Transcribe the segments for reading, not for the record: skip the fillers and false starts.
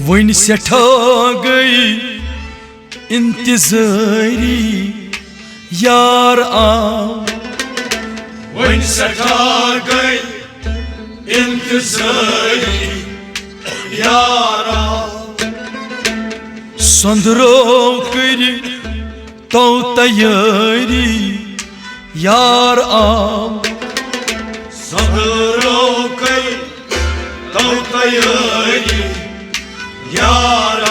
one सठा गई इंतजारी यार one सठा गई इंतजारी यार संदरो कर तो तैयारी यार संदरो कर तो तैयारी यार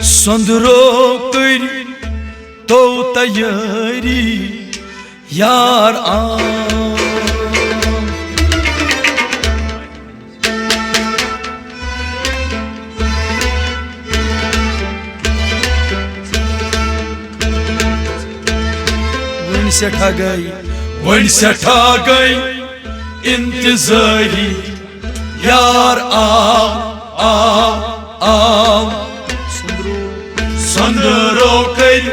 संदरो कर तो तैयारी यार वन सठा गई इंतजारी यार संदरो कर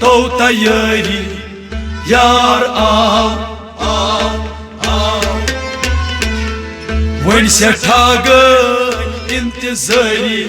तो तैयारी यार वन सठा गई इंतजारी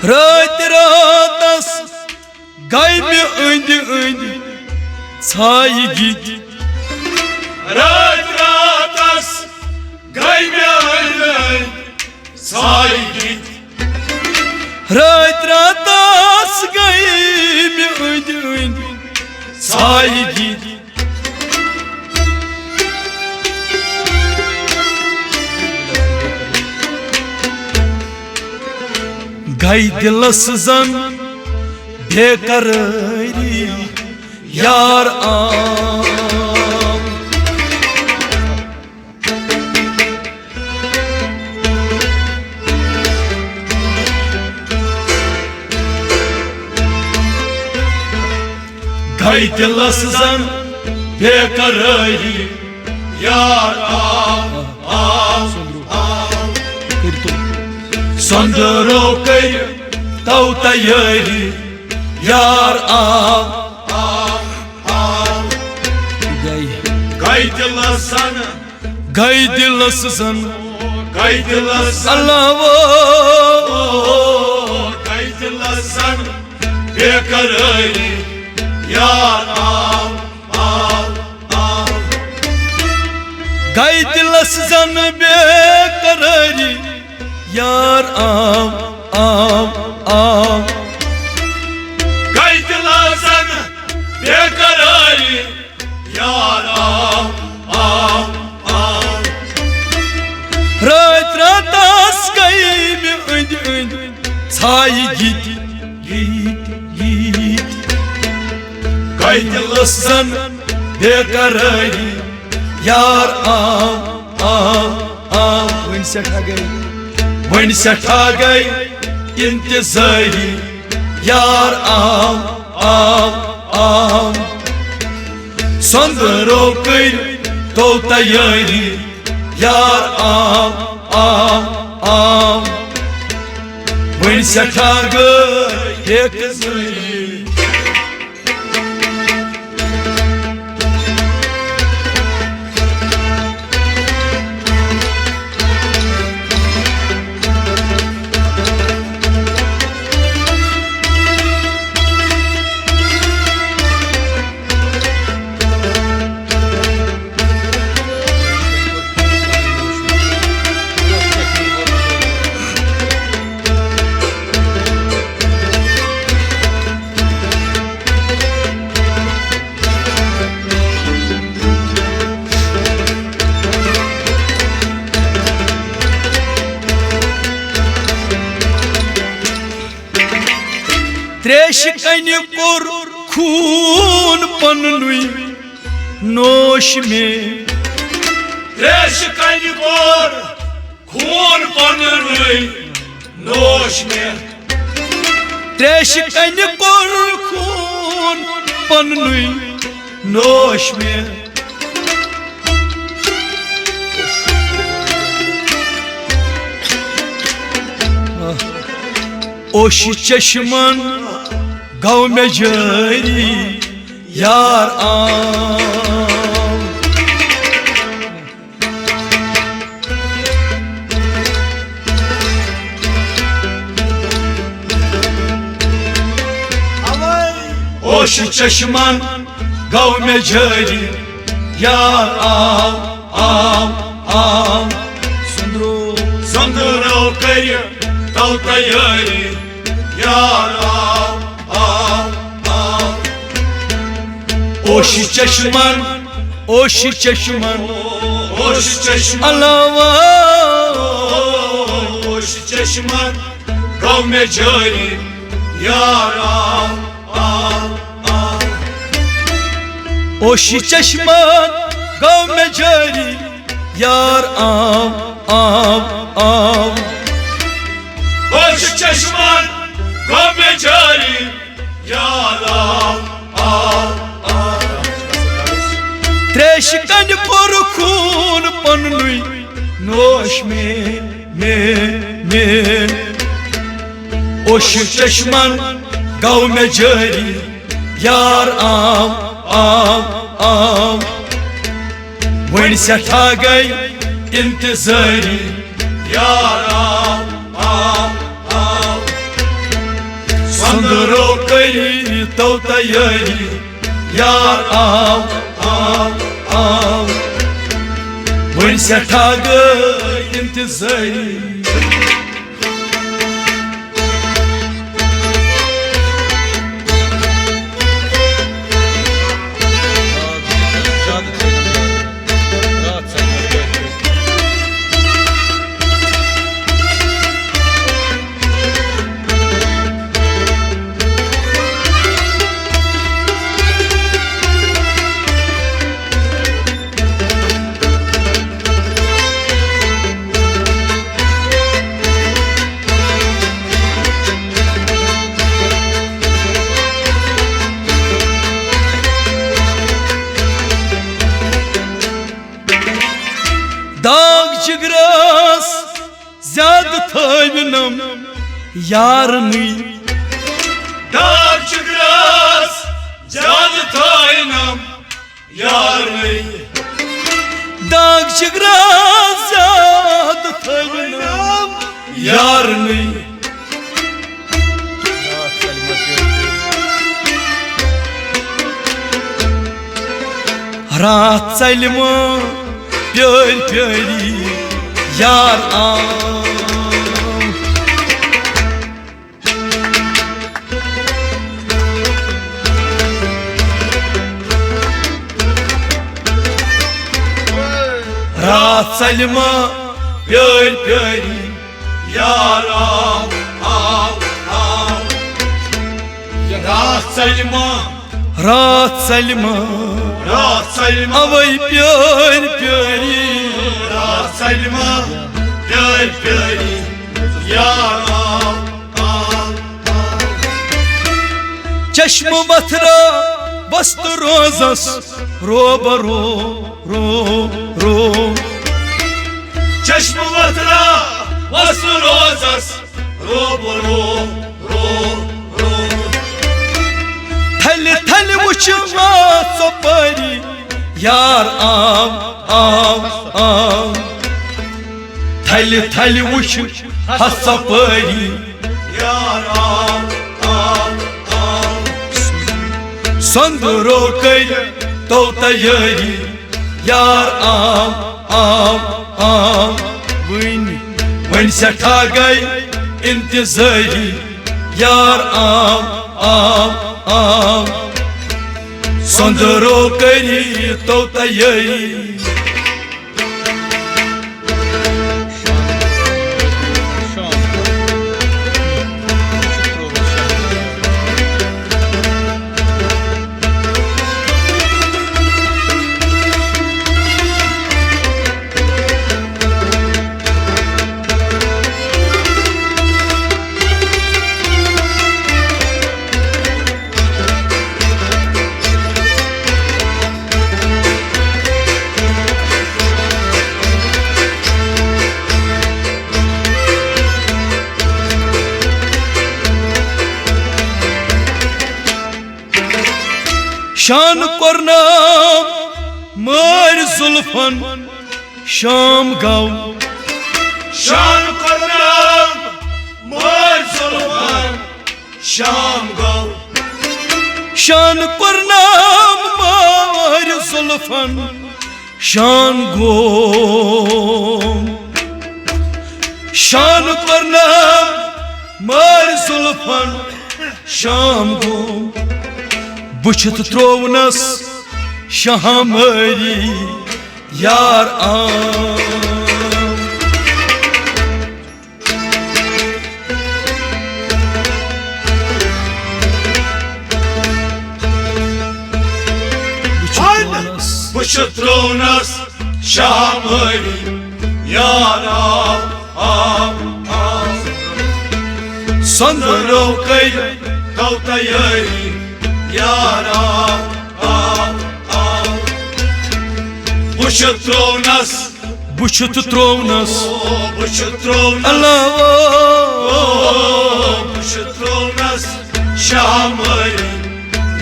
रात रातस गई में अंद अंद छाई गीत रात रातस गई में अंद अंद छाई गीत रात रातस गई में अंद अंद छाई गीत गई दिलस जन बेकरारी यार गई दिलस जन बेकरारी यार संदरो कर तो तैयारी यार गई दिलसन गई दिलसन गई दिलसन अल्लाह गई दिलसन बेकरारी यार गई दिलसन बेकरारी यार गई दिलसन बेकरारी यार रात रातस गई में अंद अंद छाई गीत गीत गीत गई दिलसन बेकरारी यार वन सठा गई इंतजारी यार संदरो कर तो तैयारी यार वन सठा गई इंतजारी त्रेश कन्य कोर खून पन्नुई नोश में त्रेश कन्य कोर खून पन्नुई नोश में त्रेश कन्य कोर खून पन्नुई नोश में ओश चश्मन गौ में जारी यार ओश चश्मन गौ में जारी यार संदरो कर तो तैयारी यार ओश चश्मन ओश चश्मन ओश चश्मन अलावा ओश चश्मन गौ में जारी यार ओश चश्मन गौ में जारी यार ओश चश्मन गौ में जारी यार त्रेश कन्य कोर खून पन्नुई नोश में ओश चश्मन गौ में जारी यार वन सठा गई इंतजारी यार संदरो करी तो तैयारी यार वन सठा गई इंतजारी दाग जिगरस ज्यादा थविनम यार नी दाग जिगरस ज्यादा थविनम यार नहीं दाग जिगरस ज्यादा थविनम यार नी रात सलमा प्यार प्यारी यार रात सलमा प्यार प्यारी यार रात सलमा रात सलमा रात सलमा अवै प्यार प्यारी रात सलमा प्यार प्यारी यार चश्म बथरा बस्त रोजस रो बरो रो रो चश्म बथरा बस्त रोजस रो बरो रो रो थल थल वुचवा सपरी यार थल थल वुच हसपरी यार संदरो कर तो तैयारी यार वन सठा गई इंतजारी यार संदरो करी तो तैयारी शान कोरनाम मर जुल्फन शाम गाव शान कोरनाम मर जुल्फन शाम गाव शान कोरनाम मर जुल्फन शान गोम शान कोरनाम मर जुल्फन शाम गोम बुछत त्रोवनस शहामरी यार बुछत त्रोवनस शहामरी यार संदरो कई तौतयरी यार बुछत त्रोवनस Allah बुछत त्रोवनस शहामरी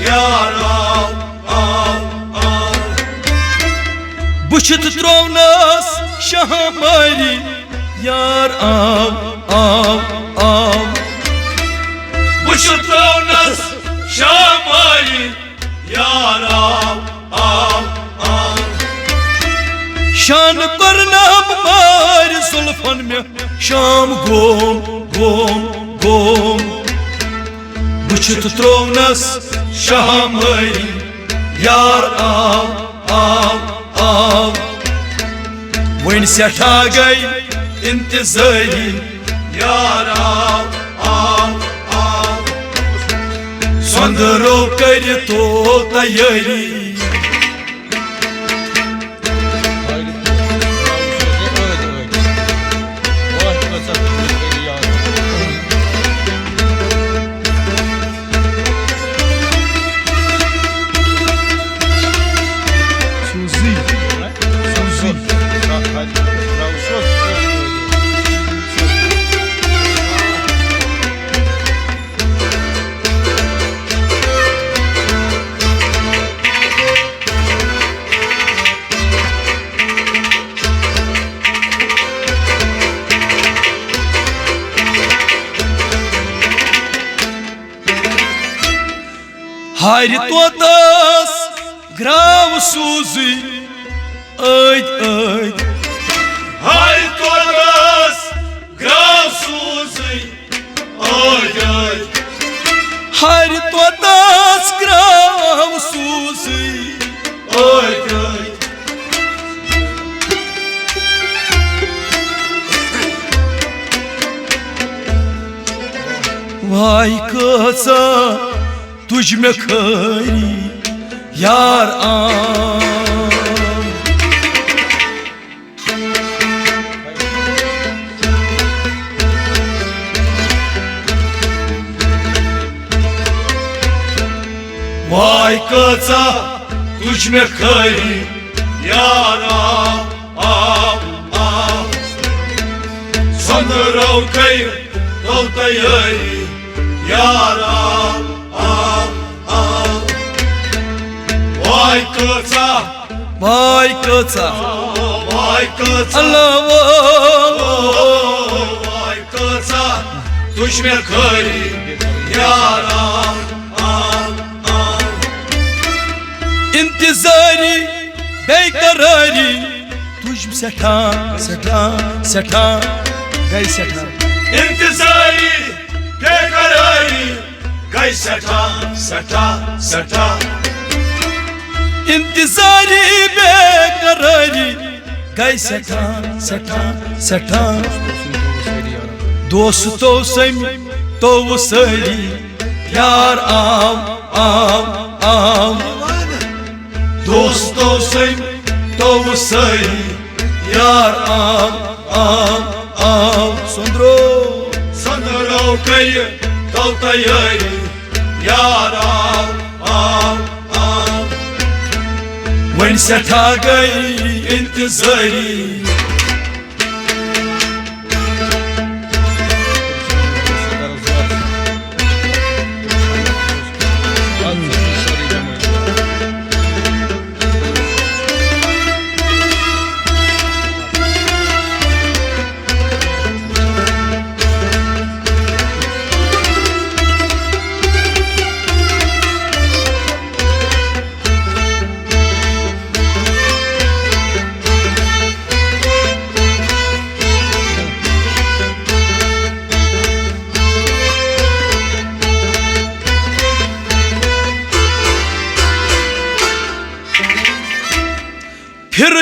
यार बुछत त्रोवनस शहामरी यार बुछत त्रोवनस शहामरी यार शान कोरनाम मर जुल्फन में शाम गोम गोम गोम बुछत त्रोवनस शहामरी यार वन सठा गई इंतजारी यार संदरो कर तो तैयारी Hayri todas grav suzi ay ay Hayri todas grav suzi ay ay Hayri todas grav suzi ay ay Vay kısa तुझ में खरी यार वाय कचा तुझ में खरी यार संदरो कई तौतयरी यार Vay kısa vay kısa Allah vay kısa tuş me khari yara इंतजारी बेकरारी तुझ सठा सठा सठा गई सठा इंतजारी बेकरारी गई सठा सठा सठा इंतजारी बेकरारी गई सठा सठा सठा दोस्तों सम तो वो सरी यार आम दोस्तों सम तो वो सरी यार आम सुंदरो कई तो तैयारी यार वन सठा गई इंतजारी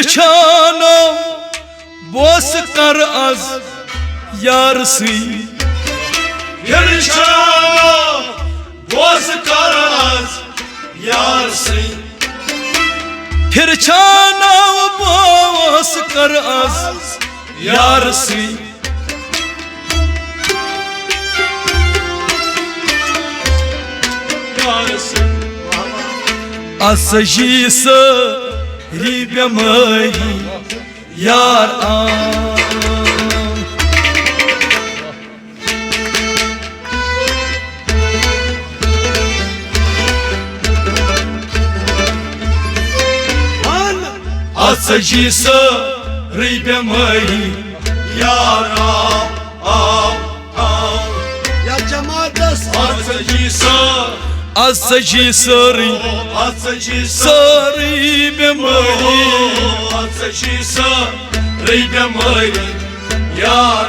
Firçano boz kar az yarsı Firçano boz kar az yarsı Firçano boz kar az yarsı Asajisa ribe mai yar Asajisa ribe mai yar Ya cemaat Asajisa ribe mai ribe mai yar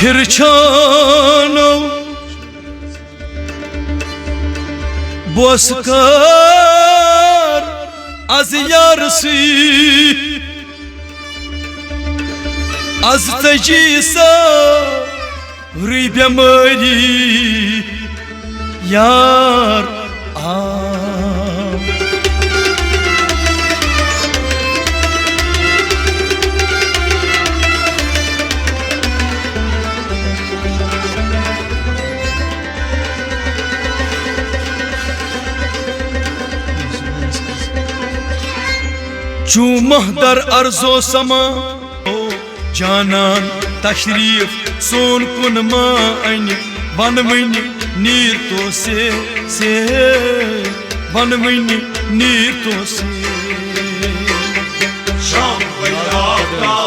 Firçano boz kar az yarsı Az tecisa ribe mai yar Cumah dar arzo sama Canan taşrif son kunma aynı Vanmini nir to se Vanmini nir to se Şam ve yağda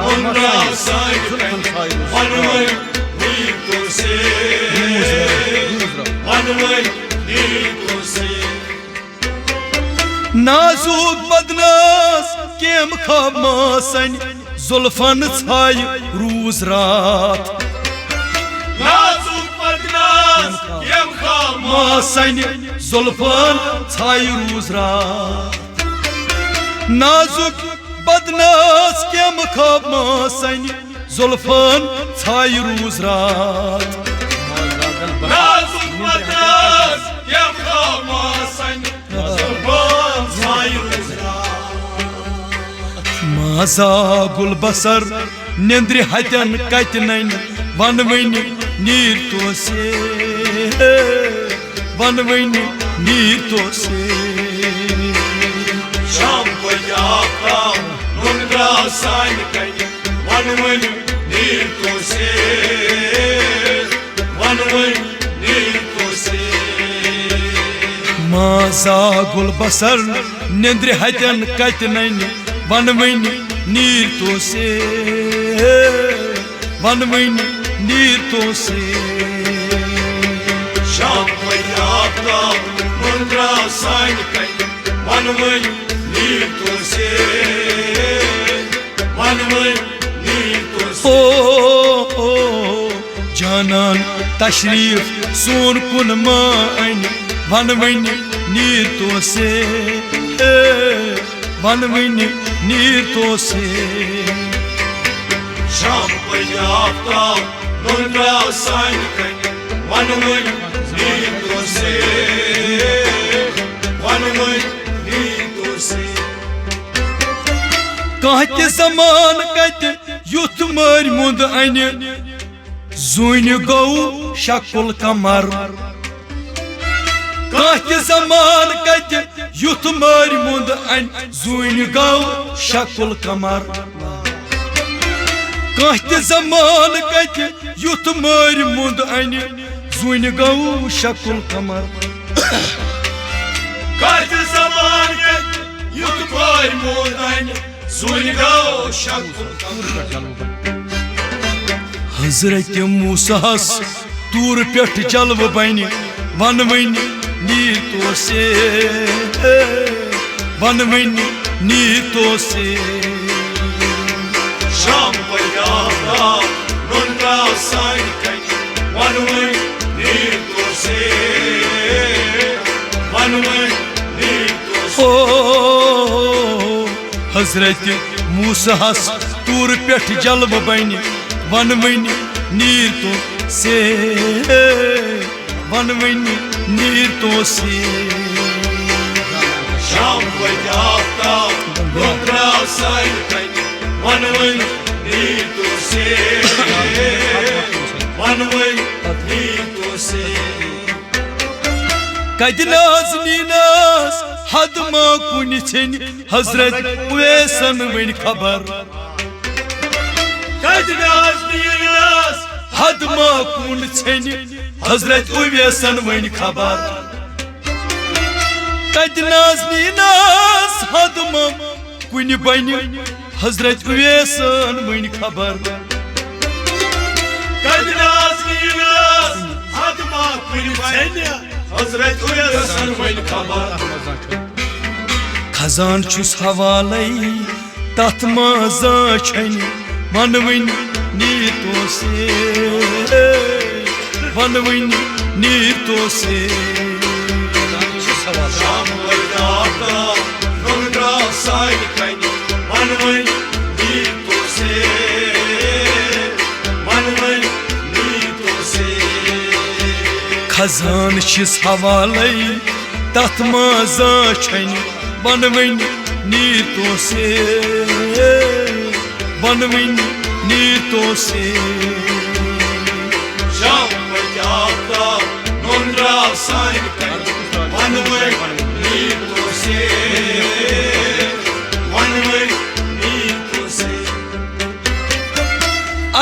onra sayın Vanmini nir to se Vanmini nir to se Nazuk badnas kem khamasani Zulfan çay ruz rat Nazuk badnas kem khamasani Zulfan çay ruz rat Nazuk badnas kem khamasani Zulfan çay ruz rat Nazuk badnas kem khamasani Maza gul basar nendri hatan kaitnain vanvini nir to se Vanvini nir to se Şam ve yağda onra sayın Vanmini nir to se Vanmini nir to se Maza gul basar nendri hatan kaitnain Vanvini nir to se Vanvini nir to se Şam ve yağda onra sayın Vanmini nir to se Vanmini nir to se Canan taşrif son kunma aynı Vanvini nir to se Vanvini nir to se Şam ve yağda onra sayın Vanmini nir to se Vanmini nir to se Kahte zaman kate yutmar mund aynı Zuyni gau şakul kamar Kahte zaman kate yutmar mund aynı Zuyni gau şakul kamar Kahte zaman kate yutmar mund aynı Zuyni gau şakul kamar Kahte zaman kate yutmar mund aynı Zuyni gau şakul kamar Hazreti Musa's तूर पेठ जलव बन one one नीर तो से one one नीर तो से शाम पयाता नोंद्रा sign कन one one नीर तो से वन वन नीर तो से ओ हजरत मूसा हस तूर पेठ जलव बन वन वन नीर तो से वन वन नीर तो से शाम पयाता नोंद्रा साइन कन वन वन नीर तो से वन वन नीर तो से कदनाज नीनास हद मा कुन छन हजरत उवैसन वन खबर कदनाज नीनास हद मा कुन छन हजरत उवैसन वन खबर कदनाज नीनास हद मा कुन बन हजरत उवैसन वन खबर कदनाज नीनास हद मा कुन बन हजरत उवैसन वन खबर खजान छुस हवाले तथ मजा छन वन वन नीर तो से वन वन नीर तो से शाम पयाता नोंद्रा साइन कन वन वन नीर तो से वन वन नीर तो से खजान छिस हवाले तथ मजा छन वन वन नीर तो से वन वन नीर तो से शाम पयाता नोंद्रा साइन कन वन वन नीर तो से वन वन नीर तो से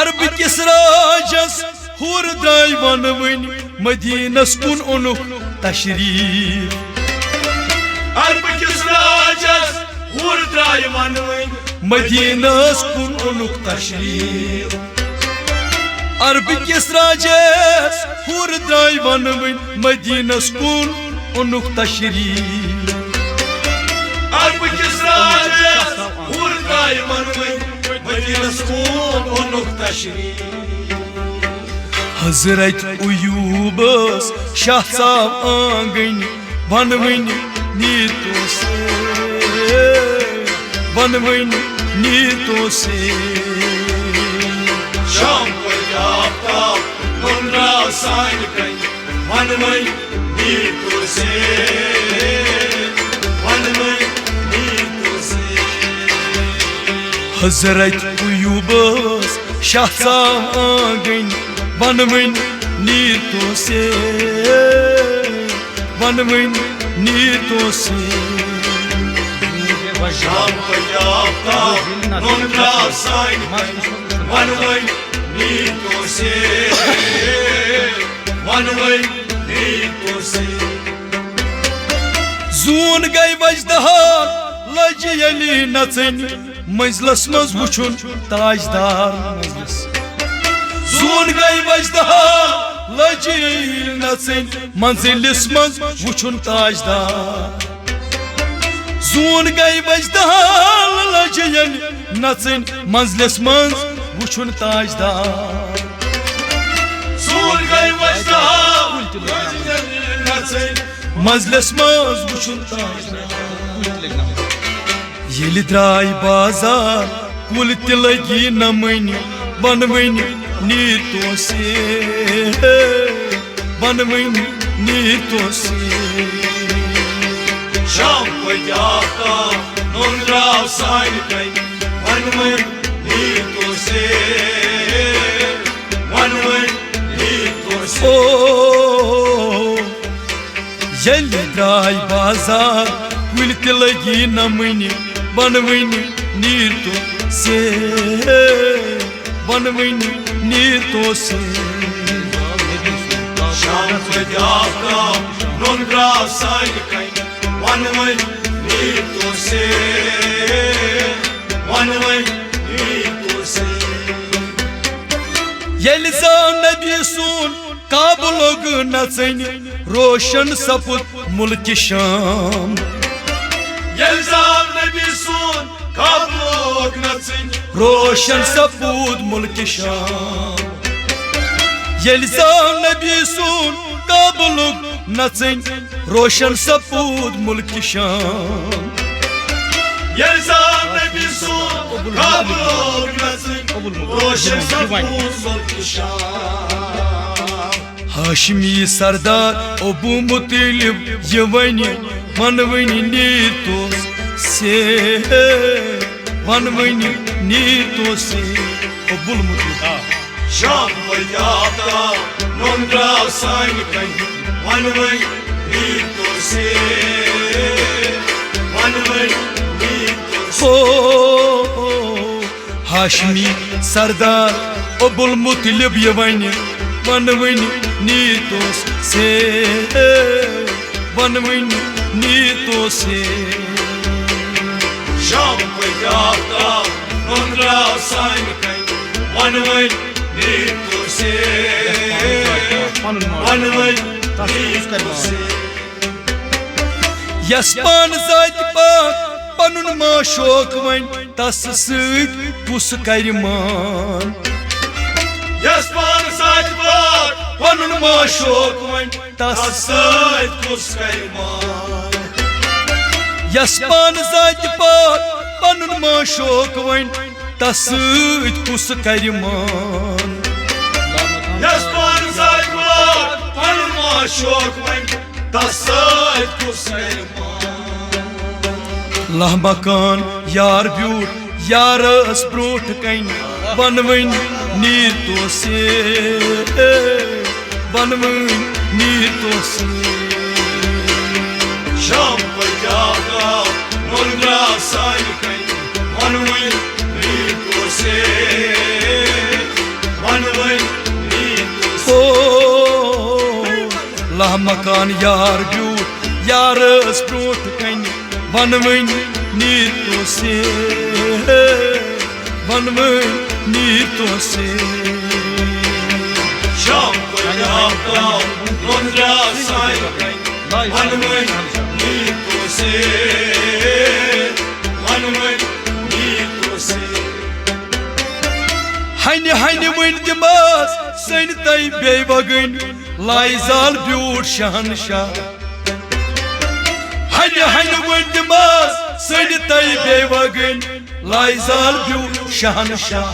अरब किस राजस हुर द्राय वन वन मदीनस कुन ओनुक तशरीफ अरब किस राजस हुर द्राय वन वन मदीनस कुन ओनुक तशरीफ अरब किस राजस हुर द्राय वन वन मदीनस कुन ओनुक तशरीफ अरब किस राजस हुर द्राय वन वन मदीनस कुन ओनुक तशरीफ हजरत उयूबस शाह साहब आंगन वन वन नीर तो से वन वन नीर तो से शाम पयाता नोंद्रा साइन कन वन वन नीर तो से वन वन नीर तो से हजरत उयूबस शाह साहब आंगन वन वन नीर तो से वन वन नीर तो से शाम पयाता नोंद्रा साइन कन वन वन नीर तो से वन वन नीर तो से जून गई वजदहार लज यली नचन मंजलस मज वुछुन ताजदार मजलिस जून गई वजदहार लज यली नचन मंजिलिस मज वुछुन ताजदार जून गई वजदहार लज यली नचन मंजिलिस मज वुछुन ताजदार सूर गई वजदहार नचन मंजिलिस मज वुछुन ताजदार येलि द्राय बाजार कुल ते लगी नमन वन वन नीर तो से वन वन नीर तो से शाम पयाता नोंद्रा साइन कन वन वन नीर तो से वन वन नीर तो से ओ येलि द्राय बाजार कुल ते लगी नमन वन वन नीर तो से वन वन नीर तो से शाम पयाता नोंद्रा साइन कन वन वन नीर तो से वन वन नीर तो से येलि जा नबी सुन काब लोग नचन रोशन सपुद मुल्क शाम यल्जाम नबी सोन काब लोग नचन रोशन सपुद मुल्क शाम यल्जाम नबी सोन काब लोग नचन रोशन सपुद मुल्क शाम यल्जाम नबी सोन काब लोग नचन रोशन सपुद मुल्क शाम हाशमी सरदार अबू मुतलिब ये वनी मनवनी नीतोस से वनवनी नीतोस से अबुल मुतलिब शाम वयाता नोंद्रा साइन कहीं वनवनी नीतोस से वनवनी नीतोस हो हाशमी सरदार अबुल मुतलिब ये वनी वनवनी नीतोस से वनवनी नीतोस से शाम वयाता नोंद्रा साइन कहीं वनवनी नीतोस से वनवनी नीतोस से यस्पान जात पाक पनुन मा शोक वन तस सत कुस कर मान यस्पान साथ बात पनुन मा शोक वन तस साथ कुछ कर यस्पान जात पाक पनुन मा शोक वन तस सत कुस कर मान यस्पान साथ बात पनुमा शोक में तसाथ कुछ कर लह मकान यार ब्यूट यारस ब्रोट कन बनवन नीर तो से बनवन नीर तो से शाम बजाता मुंद्रा साई कहीं मनवई नीतो से मनवई नीतो से लह मकान यार ब्यूट यारस ब्रोट कन बनवन नीर तो से बनवन नीर तो से शाम बजाता मुंद्रा साई कहीं मनवई नीतो से मनवई नीतो से हन हन वन दिमास सन तय बेवगन लाइजाल ब्यूट शहनशाह हन हन वन दिमास सन तय बेवगन लाइजाल ब्यूट शहनशाह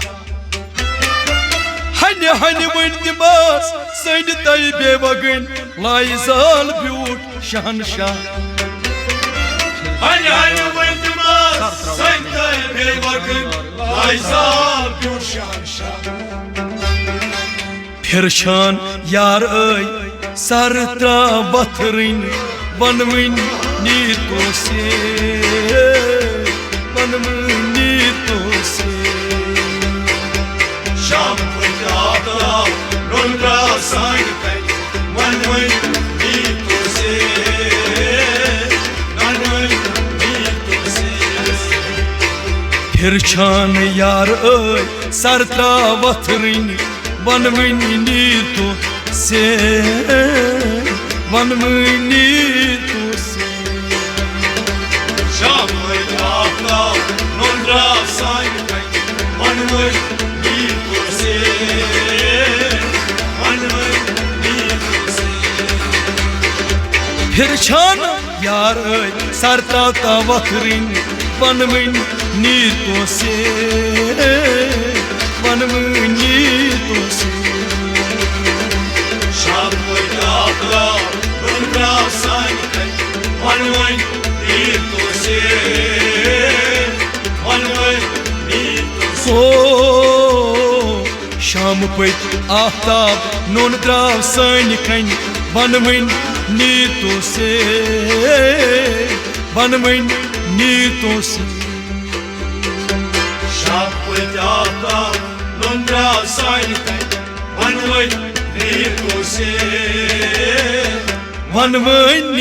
हन हन वन दिमास सन तय बेवगन लाइजाल ब्यूट शहनशाह हन हन वंदमास संतय बेवकन लाइजाल प्यूर शहनशाह फिरशान यार आई सर त्रा बथरिन बनवन नीतो से बनवन नीतो से शाम बजाता रुंद्रा साइन कहीं मनवई नीतो से मनवई नीतो से फिरशान यार आई सर त्रा बथरिन बनवन नीतो से बनवन नीतो से शाम बजाता रुंद्रा साइन कहीं मनवई नीतो से मनवई नीतो से फिरशान यार आई सर त्रा बथरिन बनवन नीतो से बनवन नीतो से शाम बजाता रुंद्रा साइन कहीं मनवई नीतो से मनवई नीतो से शाम पत आफ्ताब नोन द्राव सन कन बनवन नीतो से बनवन नीतो से शाम बजाता रुंद्रा साइन कहीं मनवई नीतो से बनवन